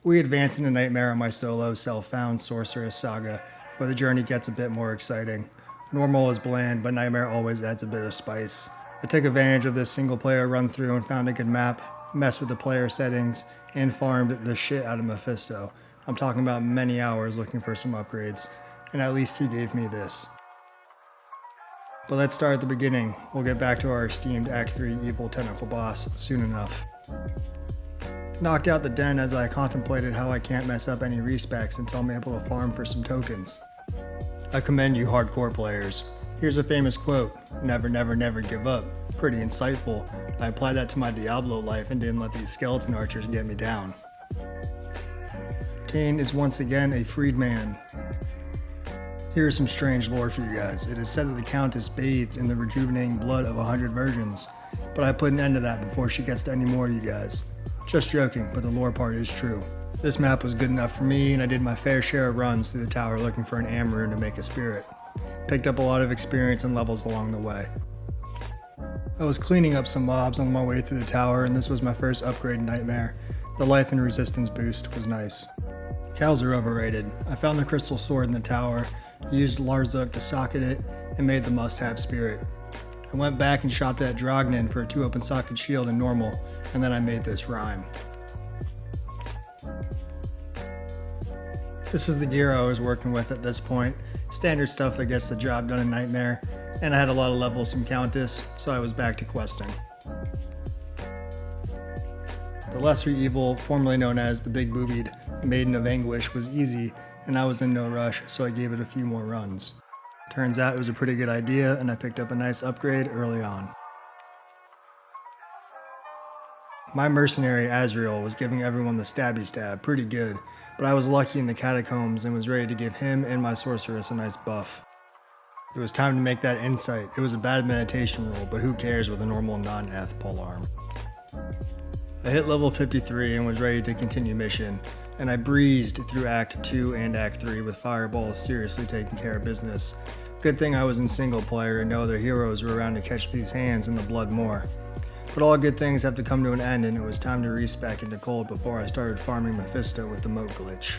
We advance into Nightmare on my Solo Self Found Sorceress Saga, where the journey gets a bit more exciting. Normal is bland, but Nightmare always adds a bit of spice. I took advantage of this single player run through and found a good map, messed with the player settings, and farmed the shit out of Mephisto. I'm talking about many hours looking for some upgrades, and at least he gave me this. But let's start at the beginning. We'll get back to our esteemed Act 3 evil tentacle boss soon enough. Knocked out the den as I contemplated how I can't mess up any respecs until I'm able to farm for some tokens. I commend you hardcore players. Here's a famous quote, never never never give up. Pretty insightful. I applied that to my Diablo life and didn't let these skeleton archers get me down. Cain is once again a freedman. Here's some strange lore for you guys. It is said that the Countess bathed in the rejuvenating blood of 100 virgins, but I put an end to that before she gets to any more of you guys. Just joking, but the lore part is true. This map was good enough for me, and I did my fair share of runs through the tower looking for an amber rune to make a spirit. Picked up a lot of experience and levels along the way. I was cleaning up some mobs on my way through the tower, and this was my first upgrade in Nightmare. The life and resistance boost was nice. Cows are overrated. I found the crystal sword in the tower, used Larzuk to socket it, and made the must-have spirit. I went back and shopped at Drognin for a 2-open socket shield in normal, and then I made this rhyme. This is the gear I was working with at this point, standard stuff that gets the job done in Nightmare, and I had a lot of levels from Countess, so I was back to questing. The lesser evil, formerly known as the Big Boobied Maiden of Anguish, was easy, and I was in no rush, so I gave it a few more runs. Turns out it was a pretty good idea, and I picked up a nice upgrade early on. My mercenary Andariel was giving everyone the stabby stab pretty good, but I was lucky in the catacombs and was ready to give him and my sorceress a nice buff. It was time to make that insight. It was a bad meditation roll, but who cares with a normal non-eth polearm. I hit level 53 and was ready to continue mission, and I breezed through Act 2 and Act 3 with fireballs seriously taking care of business. Good thing I was in single player and no other heroes were around to catch these hands and the blood more. But all good things have to come to an end, and it was time to respec into Cold before I started farming Mephisto with the moat glitch.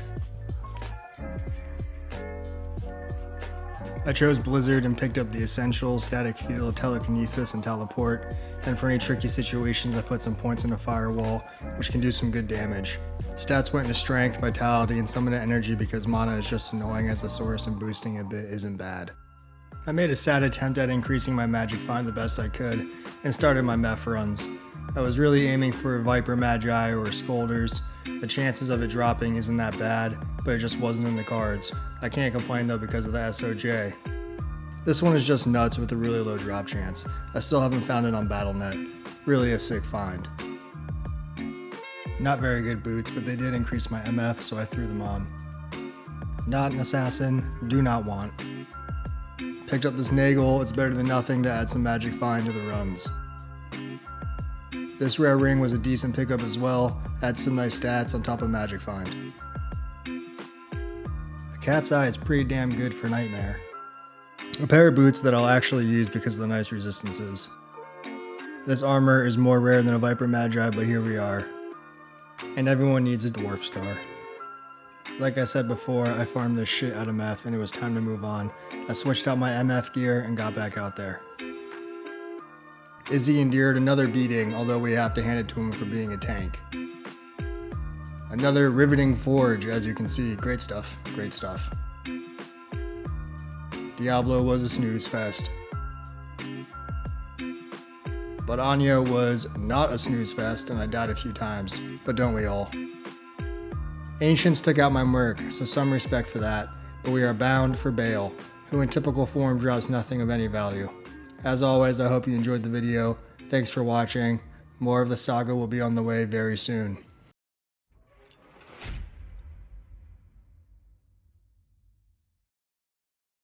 I chose Blizzard and picked up the essentials, static field, telekinesis, and teleport, and for any tricky situations I put some points in a firewall, which can do some good damage. Stats went into strength, vitality, and some of the energy because mana is just annoying as a source and boosting a bit isn't bad. I made a sad attempt at increasing my magic find the best I could, and started my Meth runs. I was really aiming for Viper Magi or Scolders. The chances of it dropping isn't that bad, but it just wasn't in the cards. I can't complain though because of the SOJ. This one is just nuts with a really low drop chance. I still haven't found it on BattleNet. Really a sick find. Not very good boots, but they did increase my MF, so I threw them on. Not an assassin, do not want. Picked up this Nagel, it's better than nothing to add some magic find to the runs. This rare ring was a decent pickup as well, adds some nice stats on top of magic find. A cat's eye is pretty damn good for Nightmare. A pair of boots that I'll actually use because of the nice resistances. This armor is more rare than a Viper Magi, but here we are. And everyone needs a Dwarf Star. Like I said before, I farmed this shit out of Meth and it was time to move on. I switched out my MF gear and got back out there. Izzy endured another beating, although we have to hand it to him for being a tank. Another riveting forge, as you can see. Great stuff, great stuff. Diablo was a snooze fest. But Anya was not a snooze fest and I died a few times, but don't we all? Ancients took out my merc, so some respect for that, but we are bound for Bale, who in typical form drops nothing of any value. As always, I hope you enjoyed the video. Thanks for watching. More of the saga will be on the way very soon.